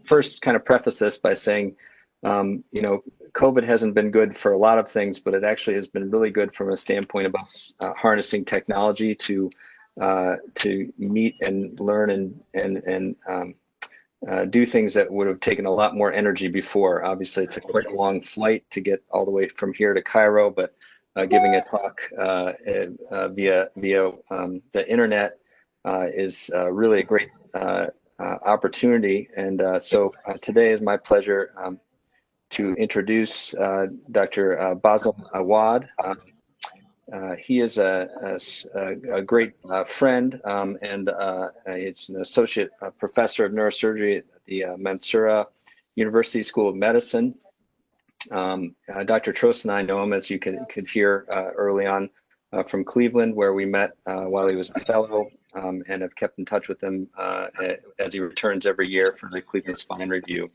first kind of preface this by saying, you know, COVID hasn't been good for a lot of things, but it actually has been really good from a standpoint of us harnessing technology to meet and learn and do things that would have taken a lot more energy before. Obviously, it's quite a long flight to get all the way from here to Cairo, but giving a talk via the internet is really a great opportunity. And so today is my pleasure to introduce Dr. Bassel Awad. He is a great friend, and it's an associate professor of neurosurgery at the Mansoura University School of Medicine. Dr. Trost and I know him, as you could hear early on, from Cleveland, where we met while he was a fellow, and have kept in touch with him as he returns every year for the Cleveland Spine Review.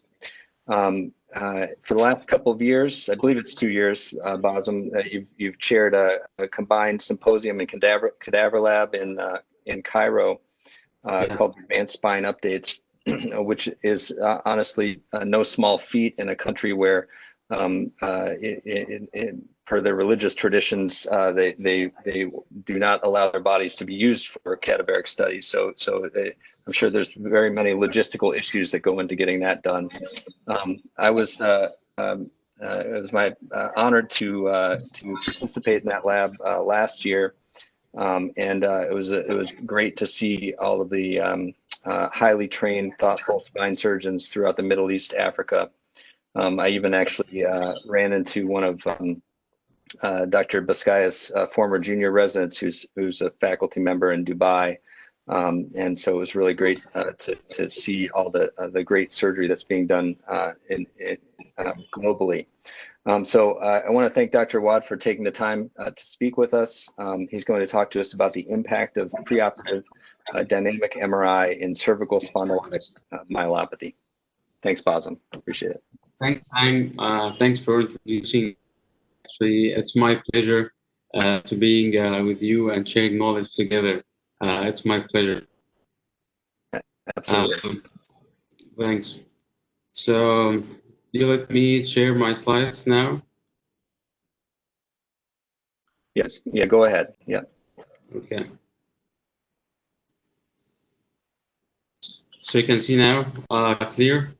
For the last couple of years, I believe it's 2 years, Bassem, you've chaired a combined symposium and cadaver lab in Cairo Yes. called Advanced Spine Updates, which is honestly no small feat in a country where, per their religious traditions, they do not allow their bodies to be used for cadaveric studies. So I'm sure there's very many logistical issues that go into getting that done. It was my honor to participate in that lab last year, and it was great to see all of the highly trained, thoughtful spine surgeons throughout the Middle East, Africa. I even actually ran into one of Dr. Baskaya's former junior residents, who's a faculty member in Dubai, and so it was really great to see all the great surgery that's being done globally. So I want to thank Dr. Awad for taking the time to speak with us. He's going to talk to us about the impact of preoperative dynamic MRI in cervical spondylotic myelopathy. Thanks, Bassem. Appreciate it. Thanks for introducing. Actually, it's my pleasure to being with you and sharing knowledge together. It's my pleasure. Absolutely. Thanks. So, you let me share my slides now? Yes. Yeah, go ahead. Yeah. Okay. So you can see now, clear?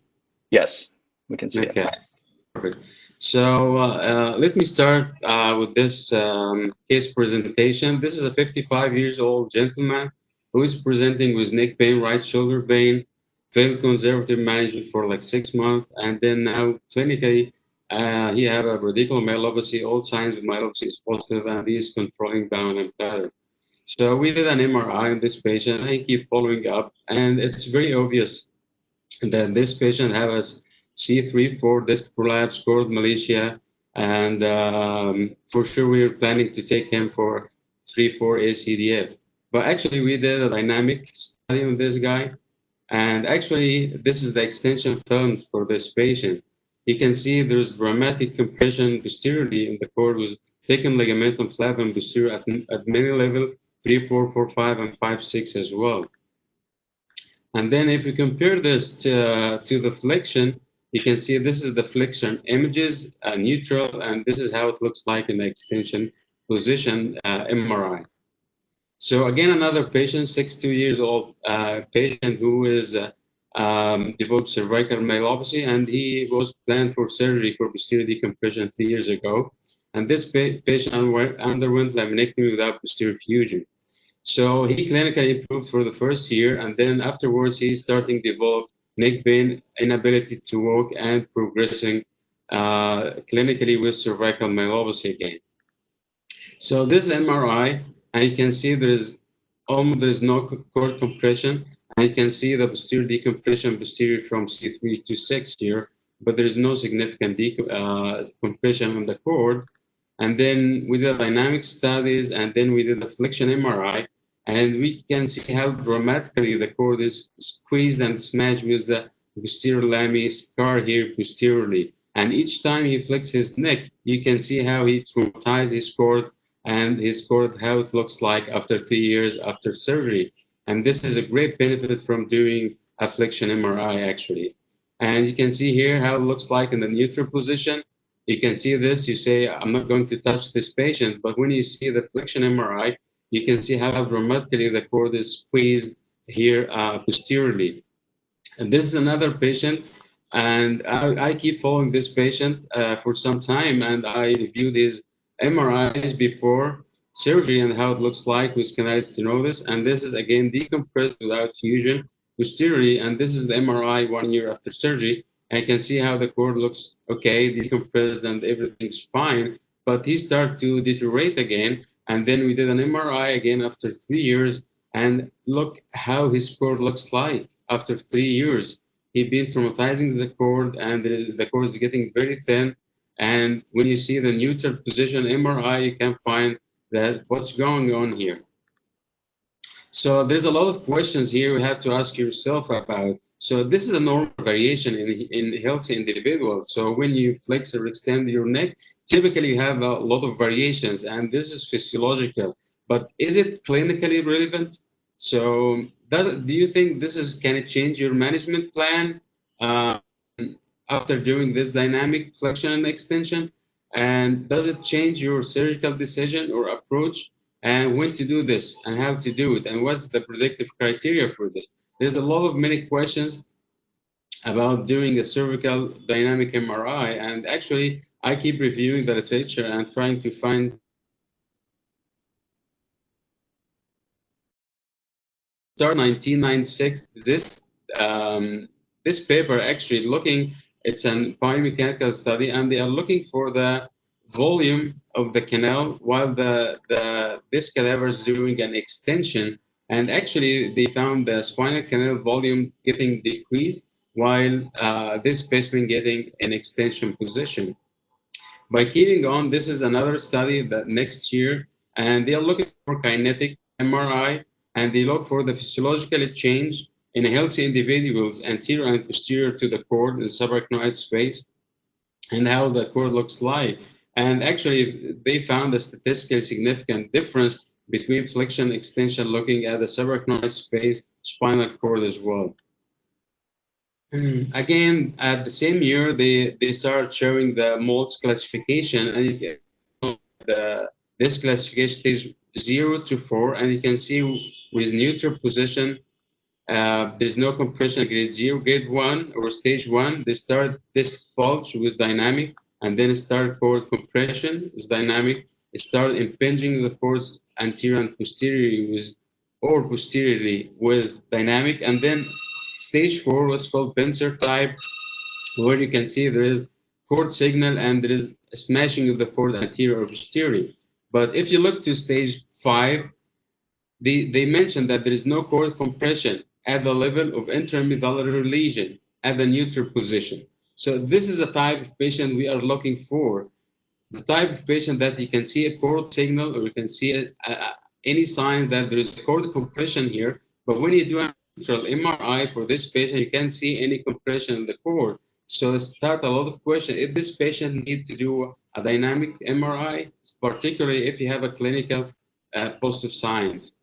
Yes, we can see Okay, it. perfect. So let me start with this case presentation. This is a 55 years old gentleman who is presenting with neck pain, right shoulder pain, failed conservative management for like 6 months, and then now clinically he have a radicular myelopathy. All signs of myelopathy is positive, and he's controlling down and better. So we did an MRI on this patient. I keep following up, and it's very obvious that this patient has C3-4 disc prolapse, cord malacia, and for sure we're planning to take him for 3-4 ACDF. But actually we did a dynamic study on this guy, and actually this is the extension film for this patient. You can see there's dramatic compression posteriorly in the cord with thickened ligamentum flavum posterior at many level, 3, 4, 4, 5, and 5, 6 as well. And then if you compare this to the flexion, you can see this is the flexion images, neutral, and this is how it looks like in the extension position MRI. So again, another patient, 62 years old patient who is developed cervical myelopathy, and he was planned for surgery for posterior decompression 3 years ago. And this patient underwent laminectomy without posterior fusion. So he clinically improved for the first year, and then afterwards he's starting to develop neck pain, inability to walk, and progressing clinically with cervical myelopathy again. So this MRI, and you can see there is no cord compression, and you can see the posterior decompression posterior from C3 to 6 here, but there is no significant compression on the cord. And then we did dynamic studies, and then we did the flexion MRI, and we can see how dramatically the cord is squeezed and smashed with the posterior lami scar here posteriorly. And each time he flexes his neck, you can see how he traumatizes his cord, and his cord, how it looks like after 3 years after surgery. And this is a great benefit from doing a flexion MRI, actually. And you can see here how it looks like in the neutral position. You can see this, you say, I'm not going to touch this patient, but when you see the flexion MRI, you can see how dramatically the cord is squeezed here posteriorly. And this is another patient, and I keep following this patient for some time, and I reviewed his MRIs before surgery and how it looks like with canal stenosis. And this is again decompressed without fusion posteriorly, and this is the MRI 1 year after surgery. And you can see how the cord looks okay, decompressed, and everything's fine. But he started to deteriorate again, and then we did an MRI again after 3 years, and look how his cord looks like after 3 years. He'd been traumatizing the cord, and the cord is getting very thin. And when you see the neutral position MRI, you can find that what's going on here. So there's a lot of questions here you have to ask yourself about. So this is a normal variation in healthy individuals. So when you flex or extend your neck, typically you have a lot of variations, and this is physiological. But is it clinically relevant? So do you think can it change your management plan after doing this dynamic flexion and extension? And does it change your surgical decision or approach? And when to do this and how to do it, and what's the predictive criteria for this? There's a lot of many questions about doing a cervical dynamic MRI, and actually I keep reviewing the literature and trying to find. Start 1996. This paper actually it's a biomechanical study, and they are looking for the volume of the canal while this cadaver is doing an extension, and actually they found the spinal canal volume getting decreased while this specimen getting an extension position. By keeping on, this is another study that next year, and they are looking for kinetic MRI, and they look for the physiological change in healthy individuals anterior and posterior to the cord in the subarachnoid space, and how the cord looks like. And actually, they found a statistically significant difference between flexion and extension looking at the subarachnoid space, spinal cord as well. Again, at the same year, they started showing the MOLTS classification, and this classification stage 0 to 4, and you can see with neutral position, there's no compression grade 0, grade 1 or stage 1. They start this bulge with dynamic, and then start cord compression with dynamic. It start impinging the cords anterior and posteriorly with dynamic, and then stage 4 was called pincer type, where you can see there is cord signal and there is smashing of the cord anterior or posterior. But if you look to stage 5, they mentioned that there is no cord compression at the level of intramedullary lesion at the neutral position. So this is a type of patient we are looking for. The type of patient that you can see a cord signal, or you can see any sign that there is a cord compression here, but when you do a neutral MRI for this patient, you can't see any compression in the cord. So start a lot of questions. If this patient needs to do a dynamic MRI, particularly if you have a clinical positive signs.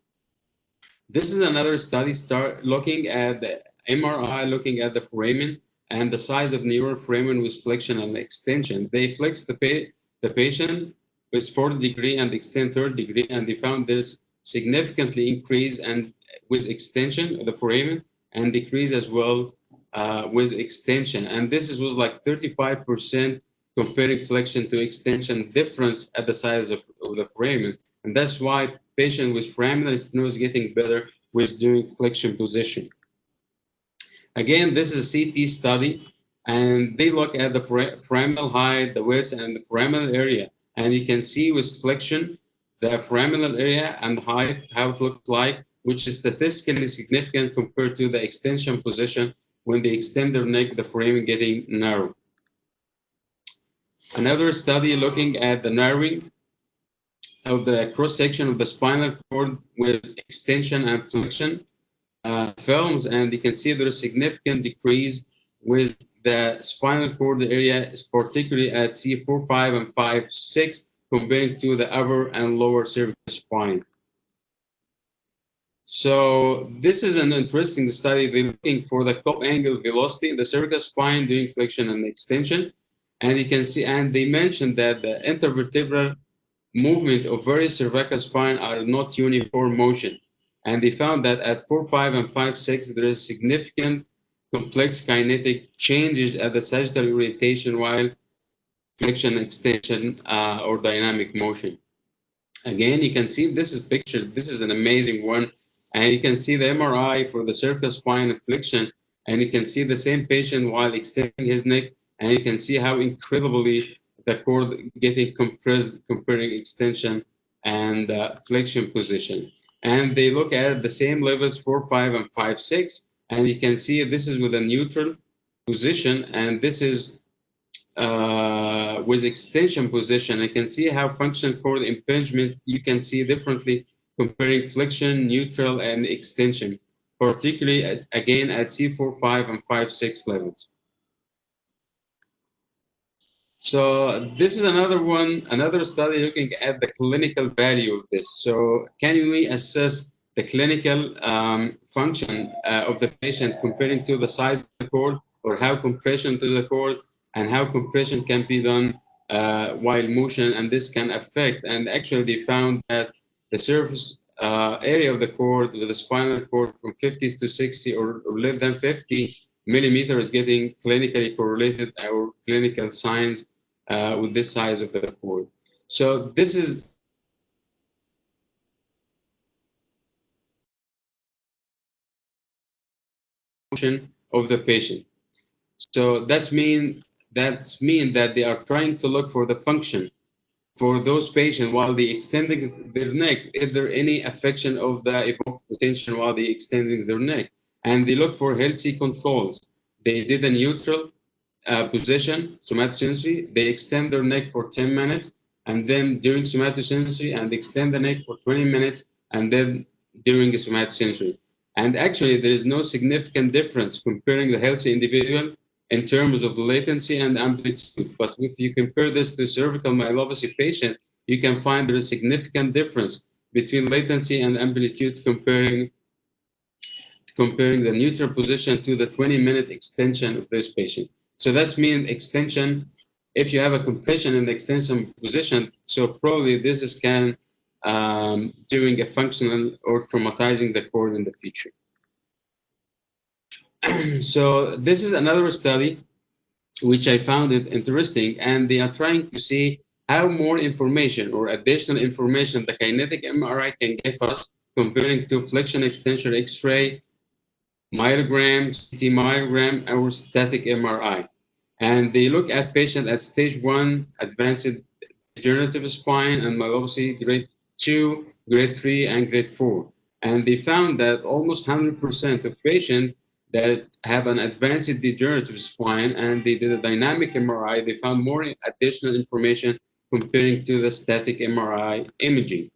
This is another study looking at the MRI, looking at the foramen and the size of neural foramen with flexion and extension. They flexed the patient with 4th degree and extend 3rd degree, and they found there's significantly increase and with extension of the foramen, and decrease as well with extension. And this was like 35% comparing flexion to extension difference at the size of the foramen. And that's why patient with foraminal stenosis getting better with doing flexion position. Again, this is a CT study, and they look at the foraminal height, the width, and the foraminal area. And you can see with flexion, the foraminal area and height, how it looks like, which is statistically significant compared to the extension position. When they extend their neck, the foramen getting narrow. Another study looking at the narrowing of the cross-section of the spinal cord with extension and flexion films, and you can see there is a significant decrease with the spinal cord area, particularly at C4, 5, and 5, 6, comparing to the upper and lower cervical spine. So this is an interesting study. They're looking for the cup angle velocity in the cervical spine during flexion and extension. And you can see, and they mentioned that the intervertebral movement of various cervical spine are not uniform motion. And they found that at 4-5 and 5-6, there is significant complex kinetic changes at the sagittal orientation while flexion, extension, or dynamic motion. Again, you can see this is pictures. This is an amazing one. And you can see the MRI for the cervical spine and flexion. And you can see the same patient while extending his neck. And you can see how incredibly the cord getting compressed comparing extension and flexion position. And they look at the same levels 4-5 and 5-6. And you can see this is with a neutral position. And this is with extension position. You can see how functional cord impingement you can see differently comparing flexion, neutral, and extension, particularly again at C4-5 and 5-6 levels. So this is another one, another study looking at the clinical value of this. So can we assess the clinical function of the patient comparing to the size of the cord, or how compression to the cord and how compression can be done while motion, and this can affect. And actually they found that the surface area of the cord with the spinal cord from 50 to 60 or less than 50 millimeters is getting clinically correlated or clinical signs with this size of the cord. So this is motion of the patient. So that's mean that they are trying to look for the function for those patients while they extending their neck. Is there any affection of the evoked potential while they extending their neck? And they look for healthy controls. They did a neutral position, somatosensory. They extend their neck for 10 minutes, and then during somatosensory, and extend the neck for 20 minutes, and then during the somatosensory. And actually, there is no significant difference comparing the healthy individual in terms of latency and amplitude. But if you compare this to cervical myelopathy patient, you can find there is a significant difference between latency and amplitude comparing the neutral position to the 20-minute extension of this patient. So that means extension, if you have a compression in the extension position, so probably this is doing a functional or traumatizing the cord in the future. So this is another study which I found it interesting, and they are trying to see how more information or additional information the kinetic MRI can give us comparing to flexion extension X-ray, myogram, CT myogram, or static MRI. And they look at patients at stage 1 advanced degenerative spine and myelopathy grade 2, grade 3, and grade 4. And they found that almost 100% of patients that have an advanced degenerative spine and they did a dynamic MRI, they found more additional information comparing to the static MRI imaging.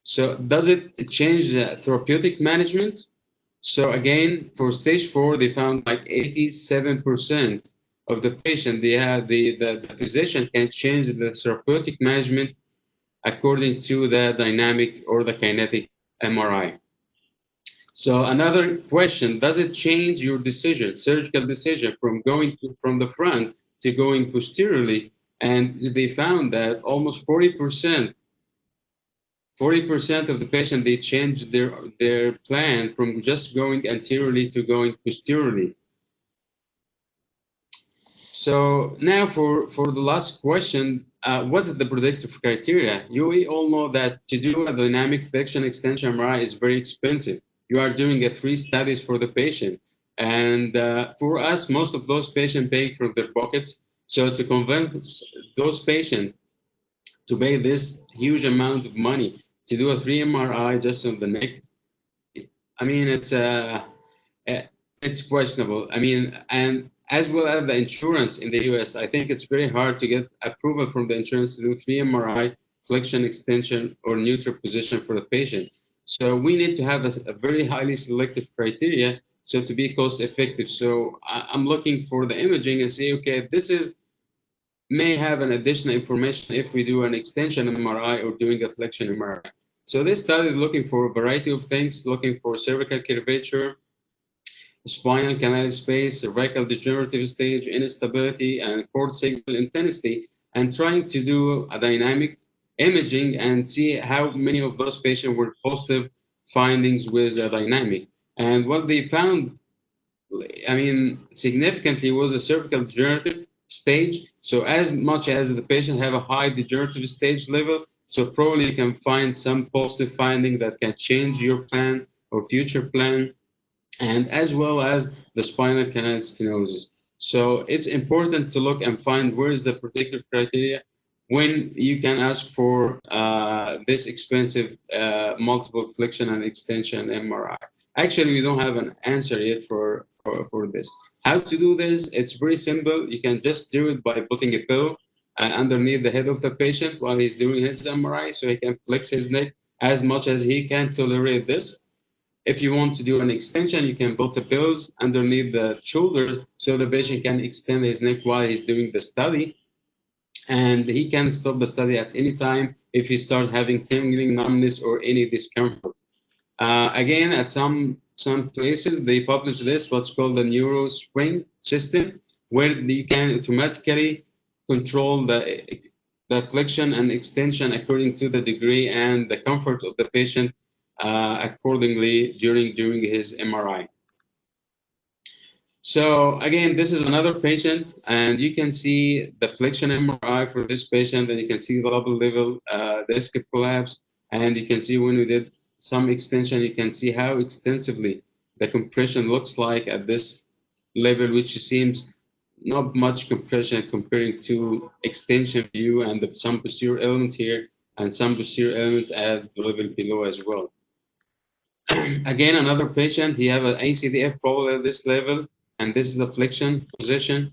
So does it change the therapeutic management? So again, for stage 4, they found like 87% of the patient, they had the physician can change the therapeutic management according to the dynamic or the kinetic MRI. So another question, does it change your decision, surgical decision, from going from the front to going posteriorly? And they found that almost 40% of the patient, they changed their plan from just going anteriorly to going posteriorly. So now for the last question, what is the predictive criteria? We all know that to do a dynamic flexion extension MRI is very expensive. You are doing 3 studies for the patient. And for us, most of those patients pay from their pockets. So to convince those patients to pay this huge amount of money to do a 3 MRI just on the neck, I mean, it's questionable. I mean, and as well as the insurance in the US, I think it's very hard to get approval from the insurance to do 3 MRI, flexion extension, or neutral position for the patient. So we need to have a very highly selective criteria so to be cost effective. So I'm looking for the imaging and say, okay, this may have an additional information if we do an extension MRI or doing a flexion MRI. So they started looking for a variety of things, looking for cervical curvature, spinal canal space, cervical degenerative stage, instability, and cord signal intensity, and trying to do a dynamic imaging and see how many of those patients were positive findings with a dynamic. And what they found, I mean, significantly was a cervical degenerative stage. So as much as the patient have a high degenerative stage level, so probably you can find some positive finding that can change your plan or future plan, and as well as the spinal canal stenosis. So it's important to look and find where is the predictive criteria when you can ask for this expensive multiple flexion and extension MRI. Actually, we don't have an answer yet for this. How to do this? It's very simple. You can just do it by putting a pillow underneath the head of the patient while he's doing his MRI, so he can flex his neck as much as he can tolerate this. If you want to do an extension, you can put the pillows underneath the shoulders so the patient can extend his neck while he's doing the study. And he can stop the study at any time if he starts having tingling, numbness, or any discomfort. Again, at some places, they publish this, what's called the NeuroSwing system, where you can automatically control the flexion and extension according to the degree and the comfort of the patient accordingly during his MRI. So again, this is another patient, and you can see the flexion MRI for this patient, and you can see the level disc collapse, and you can see when we did some extension, you can see how extensively the compression looks like at this level, which seems not much compression comparing to extension view and some posterior element here and some posterior elements at the level below as well. Again, another patient, he have an ACDF probably at this level, and this is the flexion position.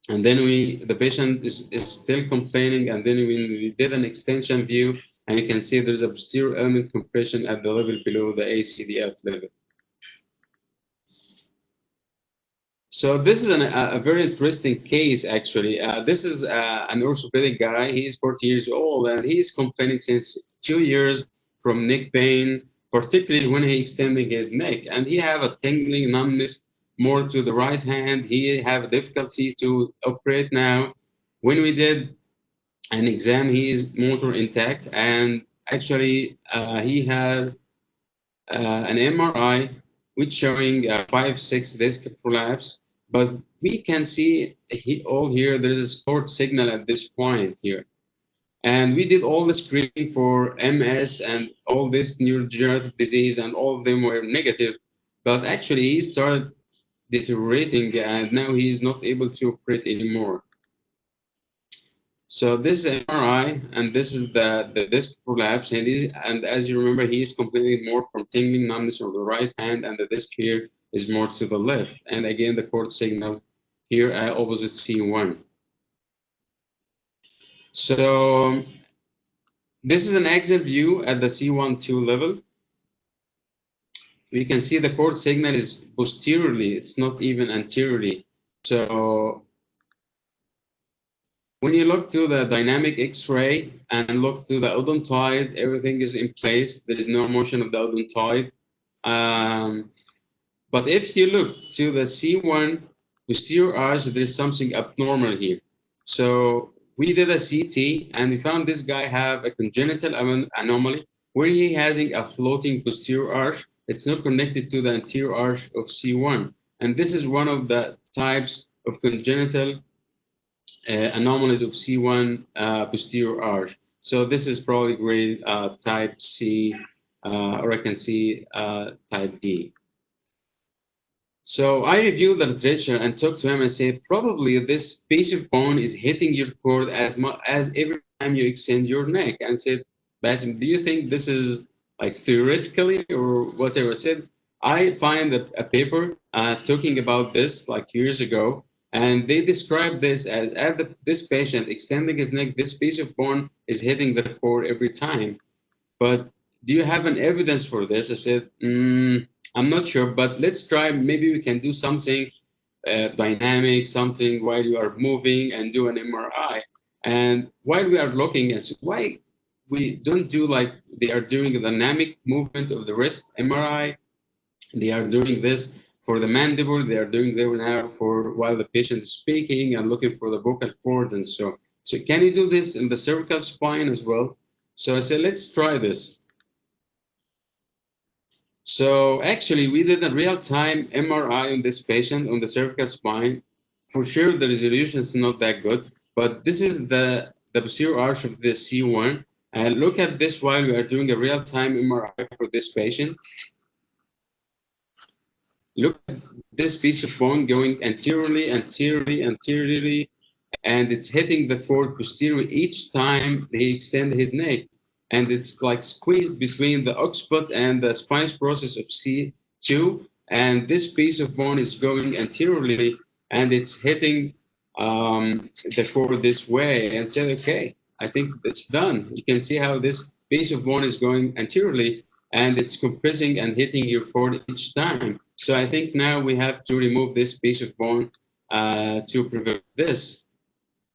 And then the patient is still complaining, and then when we did an extension view, and you can see there's a posterior element compression at the level below the ACDF level. So this is a very interesting case, actually. This is an orthopedic guy. He's 40 years old, and he's complaining since 2 years from neck pain, particularly when he extending his neck. And he have a tingling numbness more to the right hand. He have difficulty to operate now. When we did an exam, he is motor intact, and actually he had an MRI which showing 5-6 disc prolapse. But we can see all here, there is a sport signal at this point here. And we did all the screening for MS and all this neurodegenerative disease, and all of them were negative. But actually, he started deteriorating, and now he's not able to operate anymore. So this is MRI, and this is the disc prolapse. And as you remember, he is complaining more from tingling numbness on the right hand, and the disc here is more to the left. And again, the cord signal here at opposite C1. So this is an axial view at the C1-2 level. We can see the cord signal is posteriorly, it's not even anteriorly. So when you look to the dynamic X-ray and look to the odontoid, everything is in place. There is no motion of the odontoid. But if you look to the C1 posterior arch, there is something abnormal here. So we did a CT, and we found this guy have a congenital anomaly where he has a floating posterior arch. It's not connected to the anterior arch of C1. And this is one of the types of congenital anomalies of C1 posterior arch. So this is probably grade type C, or I can see type D. So I reviewed the literature and talked to him and said, probably this piece of bone is hitting your cord as much as every time you extend your neck. And said, Basim, do you think this is like theoretically or whatever? I said, I find a paper talking about this like years ago, and they described this as this patient extending his neck, this piece of bone is hitting the cord every time. But do you have an evidence for this? I said, I'm not sure, but let's try. Maybe we can do something dynamic, something while you are moving and do an MRI. And while we are looking and say, why we don't do like they are doing a dynamic movement of the wrist MRI. They are doing this for the mandible. They are doing there now for while the patient is speaking and looking for the vocal cord and so. So can you do this in the cervical spine as well? So I said, let's try this. So actually, we did a real-time MRI on this patient on the cervical spine. For sure, the resolution is not that good, but this is the posterior arch of the C1. And look at this while we are doing a real-time MRI for this patient. Look at this piece of bone going anteriorly, anteriorly, anteriorly, and it's hitting the cord posteriorly each time he extends his neck. And it's like squeezed between the occiput and the spinous process of C2. And this piece of bone is going anteriorly, and it's hitting the cord this way. And said, okay, I think it's done. You can see how this piece of bone is going anteriorly, and it's compressing and hitting your cord each time. So I think now we have to remove this piece of bone to prevent this.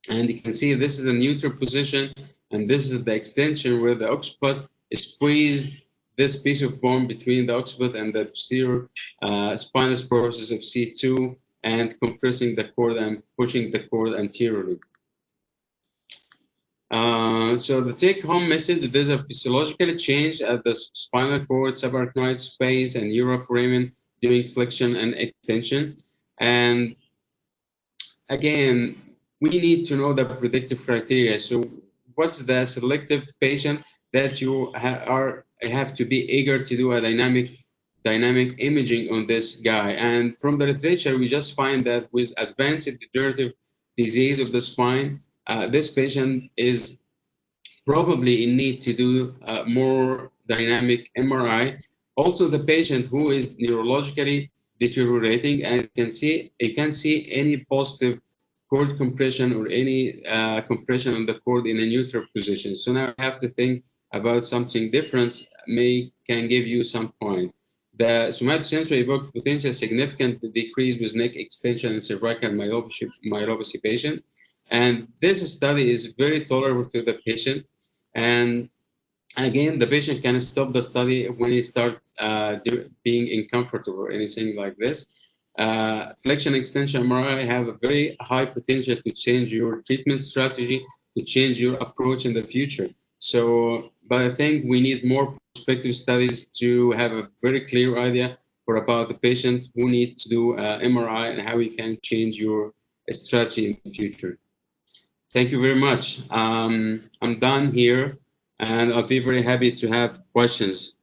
And you can see this is a neutral position, and this is the extension where the occiput is squeezed this piece of bone between the occiput and the posterior spinous process of C2 and compressing the cord and pushing the cord anteriorly. So the take-home message, there's a physiological change at the spinal cord, subarachnoid space, and neuroforamen during flexion and extension. And again, we need to know the predictive criteria. So what's the selective patient that you have to be eager to do a dynamic imaging on this guy? And from the literature, we just find that with advanced degenerative disease of the spine, this patient is probably in need to do more dynamic MRI. Also, the patient who is neurologically deteriorating, and you can see any positive cord compression or any compression on the cord in a neutral position. So now I have to think about something different, can give you some point. The somatosensory evoked potential significant decrease with neck extension and cervical myelopathy patient. And this study is very tolerable to the patient. And again, the patient can stop the study when he starts being uncomfortable or anything like this. Flexion extension MRI have a very high potential to change your treatment strategy, to change your approach in the future. So, but I think we need more prospective studies to have a very clear idea about the patient who needs to do MRI and how you can change your strategy in the future. Thank you very much. I'm done here, and I'll be very happy to have questions.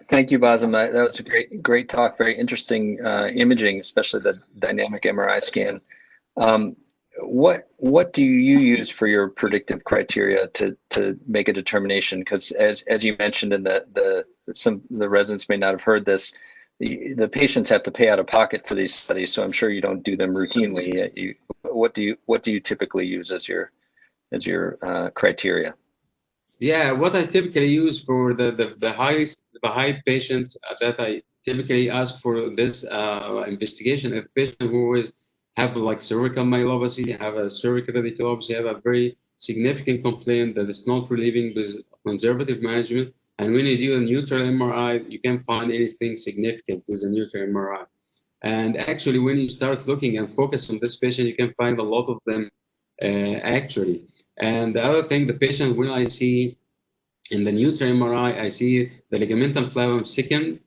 Thank you, Bassem. That was a great talk. Very interesting imaging, especially the dynamic MRI scan. What do you use for your predictive criteria to make a determination? Because as you mentioned, and some of the residents may not have heard this, the patients have to pay out of pocket for these studies, so I'm sure you don't do them routinely. What do you typically use as your criteria? Yeah, what I typically use for the high patients that I typically ask for this investigation is the patient who always have like cervical myelopathy, have a cervical radiculopathy, have a very significant complaint that is not relieving with conservative management. And when you do a neutral MRI, you can't find anything significant with a neutral MRI. And actually, when you start looking and focus on this patient, you can find a lot of them actually. And the other thing, the patient, when I see in the neutral MRI, I see the ligamentum flavum second,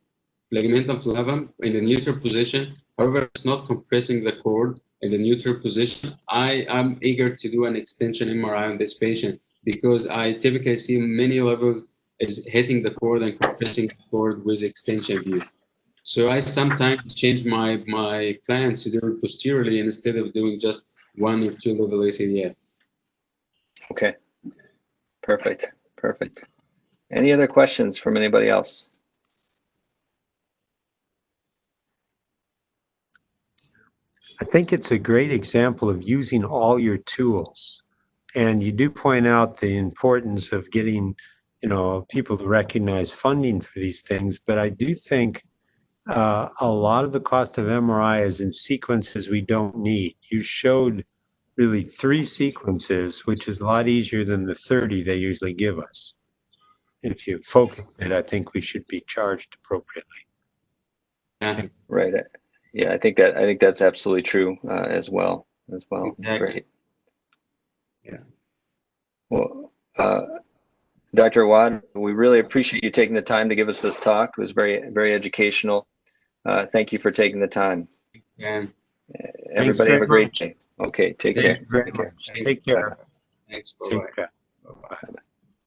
ligamentum flavum in the neutral position. However, it's not compressing the cord in the neutral position. I am eager to do an extension MRI on this patient because I typically see many levels is hitting the cord and compressing the cord with extension view. So I sometimes change my plan to do it posteriorly instead of doing just 1 or 2 level ACDF. Okay, perfect. Any other questions from anybody else? I think it's a great example of using all your tools. And you do point out the importance of getting, people to recognize funding for these things. But I do think a lot of the cost of MRI is in sequences we don't need. You showed really 3 sequences, which is a lot easier than the 30 they usually give us. If you focus it, I think we should be charged appropriately. Yeah, Right. Yeah, I think that's absolutely true as well. exactly. Great. Yeah. Well, Dr. Awad, we really appreciate you taking the time to give us this talk. It was very, very educational. Thank you for taking the time. And Everybody have very a great much. day. Okay, take Thank care. you very Take care. much. thanks. Take care. Thanks. Bye-bye. Take care.